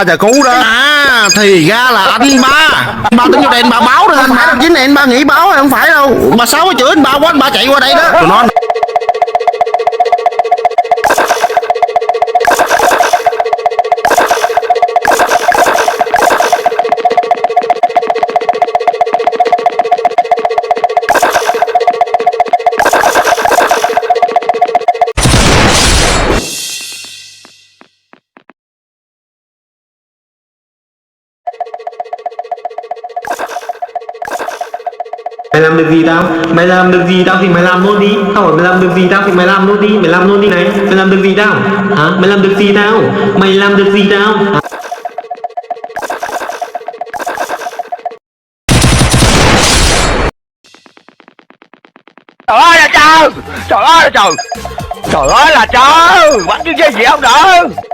Trời cứu đó. À thì ra là anh ba tính vô đây anh ba báo rồi, anh phải đồng chí này anh ba nghĩ báo không phải đâu. Bà Sáu mới chửi anh ba quá, anh ba chạy qua đây đó. Tụi nó mày làm được gì tao? Mày làm được gì tao thì mày làm luôn đi. Tao bảo mày làm được gì tao thì mày làm luôn đi. Mày làm luôn đi này. Mày làm được gì tao? Hả? Mày làm được gì tao? Mày làm được gì tao? Trời ơi là trời. Trời ơi là trời. Trời ơi là trời. Bắn chứ gì không được.